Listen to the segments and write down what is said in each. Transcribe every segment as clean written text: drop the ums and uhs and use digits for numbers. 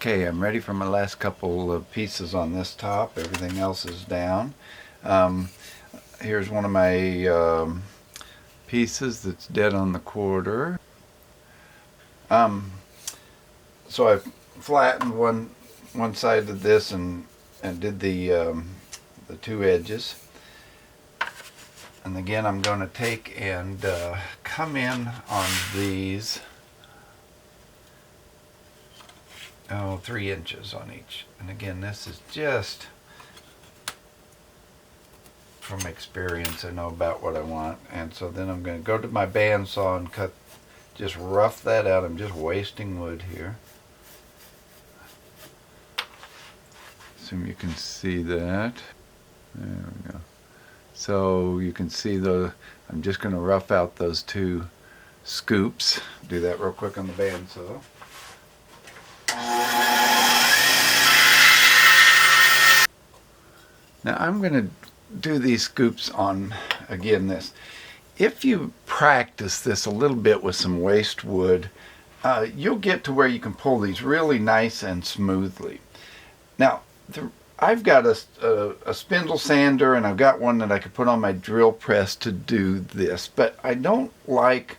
Okay, I'm ready for my last couple of pieces on this top. Everything else is down. Here's one of my pieces that's dead on the quarter. So I flattened one side of this and did the two edges. And again, I'm going to take and come in on these 3 inches on each. And again, this is just from experience. I know about what I want. And so then I'm going to go to my bandsaw and cut, just rough that out. I'm just wasting wood here. Assume you can see that. There we go. So you can see I'm just going to rough out those 2 scoops. Do that real quick on the bandsaw. Now I'm going to do these scoops on, again, this. If you practice this a little bit with some waste wood, you'll get to where you can pull these really nice and smoothly. Now, I've got a spindle sander, and I've got one that I could put on my drill press to do this, but I don't like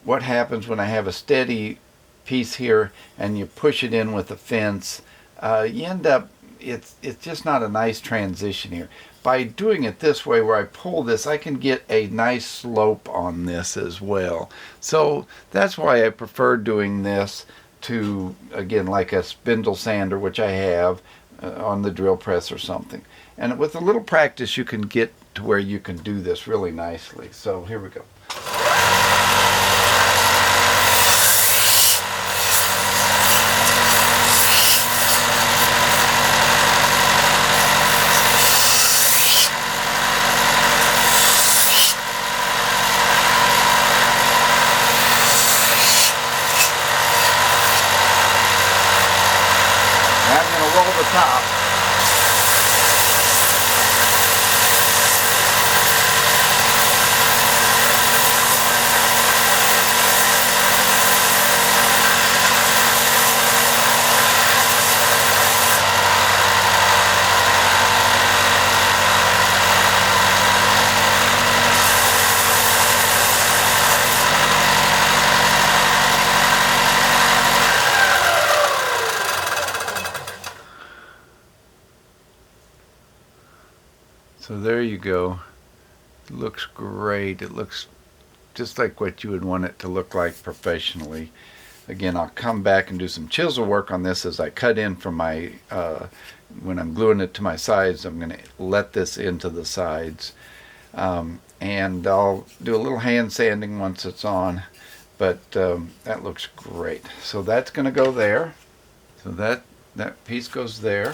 what happens when I have a steady piece here and you push it in with a fence. You end up, it's just not a nice transition here. By doing it this way, where I pull this, I can get a nice slope on this as well. So that's why I prefer doing this to, again, like a spindle sander, which I have on the drill press or something. And with a little practice, you can get to where you can do this really nicely. So here we go. Roll the top. So there you go. It looks great. It looks just like what you would want it to look like professionally. Again, I'll come back and do some chisel work on this as I cut in from my, when I'm gluing it to my sides, I'm going to let this into the sides. And I'll do a little hand sanding once it's on, but that looks great. So that's going to go there. So that piece goes there.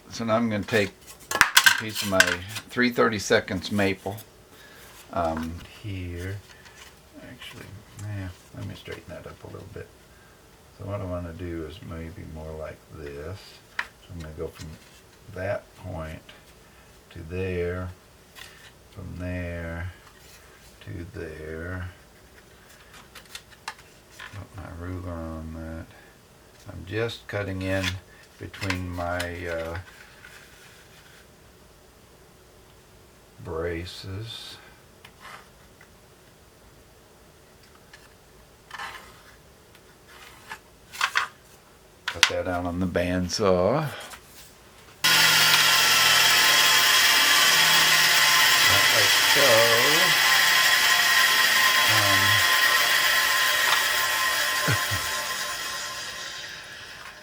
So now I'm going to take piece of my 3/32 maple here. Actually, let me straighten that up a little bit. So what I want to do is maybe more like this. So I'm going to go from that point to there, from there to there. Put my ruler on that. I'm just cutting in between my braces. Cut that out on the bandsaw. Like so.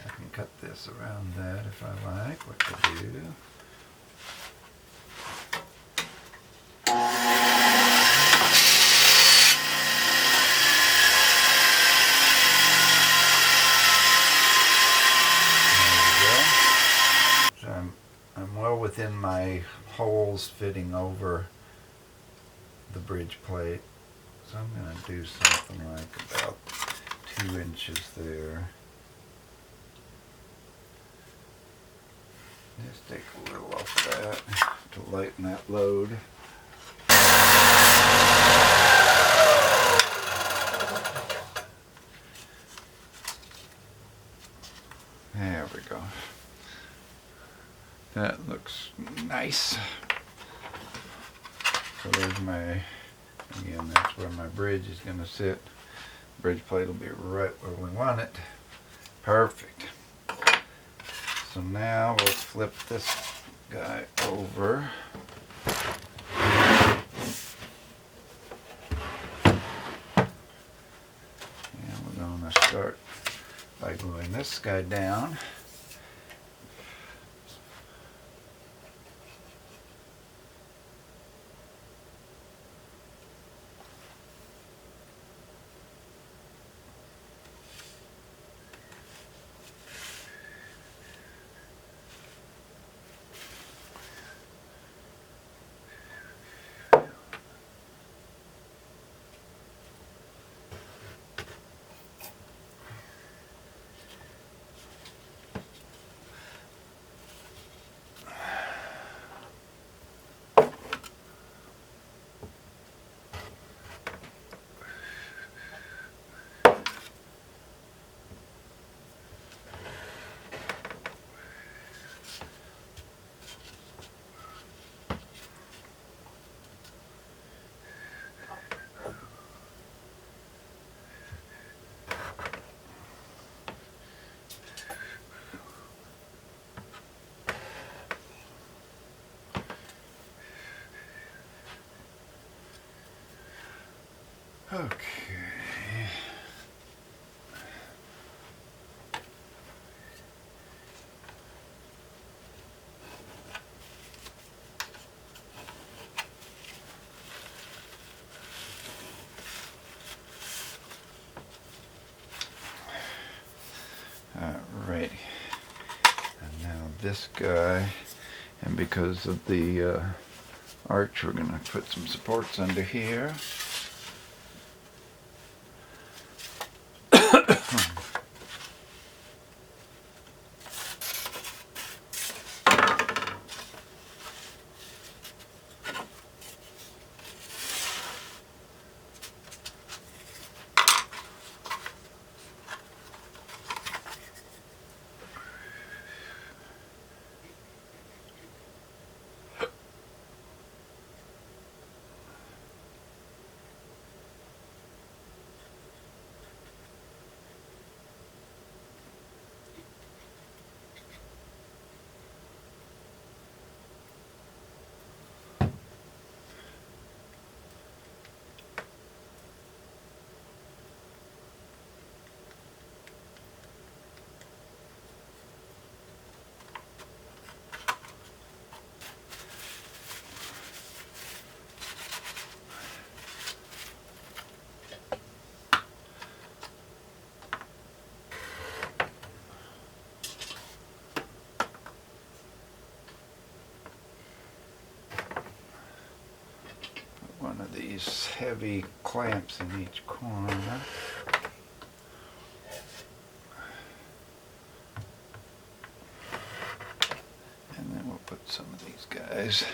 I can cut this around that if I like, what to do. I'm well within my holes fitting over the bridge plate, so I'm going to do something like about 2 inches there. Just take a little off of that to lighten that load. There we go. That looks nice. So there's my, again, that's where my bridge is going to sit. Bridge plate will be right where we want it. Perfect. So now let's flip this guy over. And we're going to start by gluing this guy down. Okay. Alrighty. And now this guy, and because of the arch, we're going to put some supports under here. One of these heavy clamps in each corner. And then we'll put some of these guys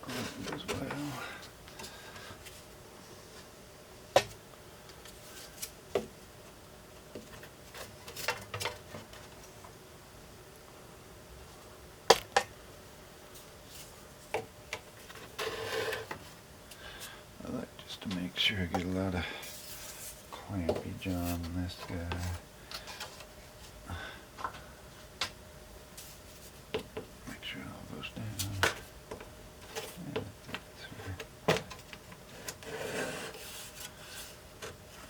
on as well. To make sure I get a lot of clampy John on this guy. Make sure all goes down. Yeah, that's right.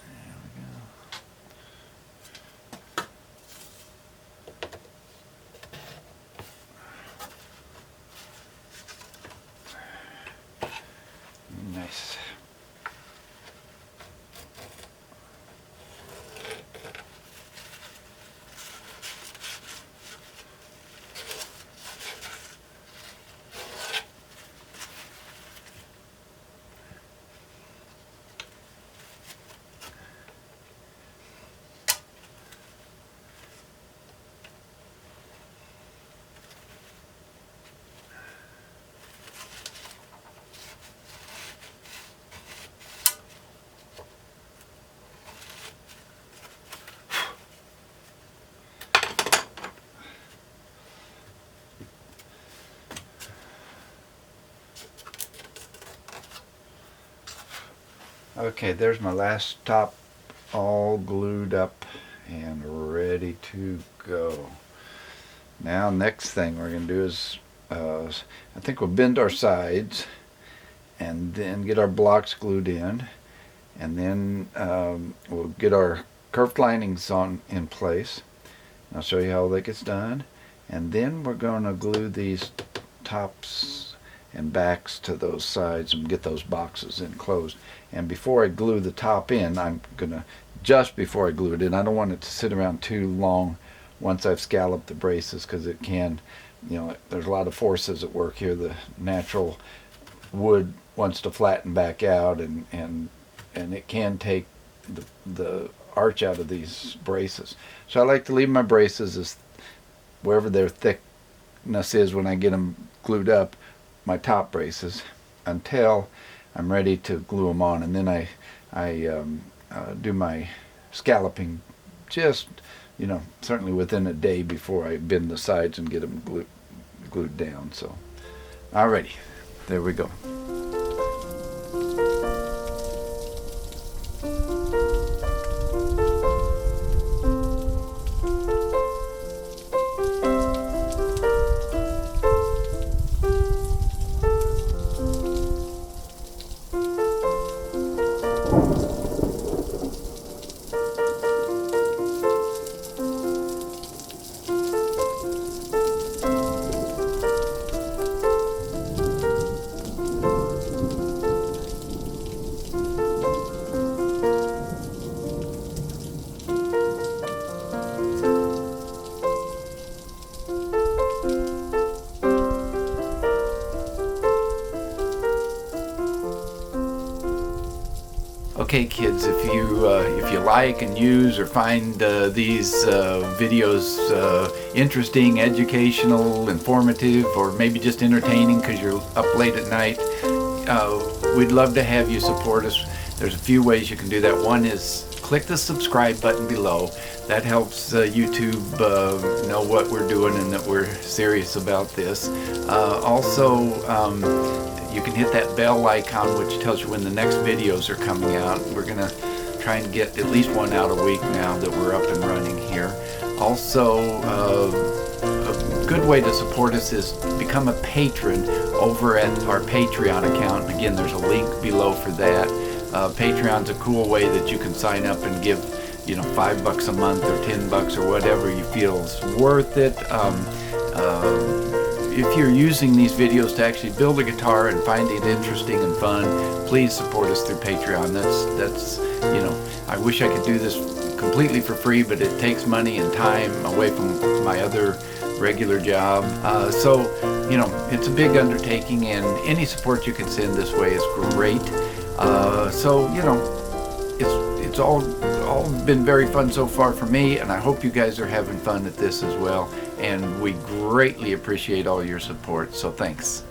There we go. Nice. Okay, there's my last top all glued up and ready to go. Now next thing we're going to do is I think we'll bend our sides and then get our blocks glued in, and then we'll get our curved linings in place. I'll show you how that gets done, and then we're going to glue these tops and backs to those sides and get those boxes enclosed. And before I glue the top in, I'm gonna, just before I glue it in, I don't want it to sit around too long once I've scalloped the braces, because it can, you know, there's a lot of forces at work here. The natural wood wants to flatten back out, and it can take the arch out of these braces. So I like to leave my braces as wherever their thickness is when I get them glued up, my top braces, until I'm ready to glue them on, and then I do my scalloping just, you know, certainly within a day before I bend the sides and get them glued down. So alrighty, there we go. Okay, kids, if you like and use or find these videos interesting, educational, informative, or maybe just entertaining because you're up late at night, we'd love to have you support us. There's a few ways you can do that. One is click the subscribe button below. That helps YouTube know what we're doing and that we're serious about this. Also, you can hit that bell icon, which tells you when the next videos are coming out. We're going to try and get at least one out a week now that we're up and running here. Also, a good way to support us is become a patron over at our Patreon account. And again, there's a link below for that. Patreon's a cool way that you can sign up and give, you know, $5 a month or $10 or whatever you feel is worth it. If you're using these videos to actually build a guitar and find it interesting and fun, please support us through Patreon. That's you know, I wish I could do this completely for free, but it takes money and time away from my other regular job. So, you know, it's a big undertaking, and any support you can send this way is great. So, you know, it's all been very fun so far for me, and I hope you guys are having fun at this as well. And we greatly appreciate all your support, so thanks.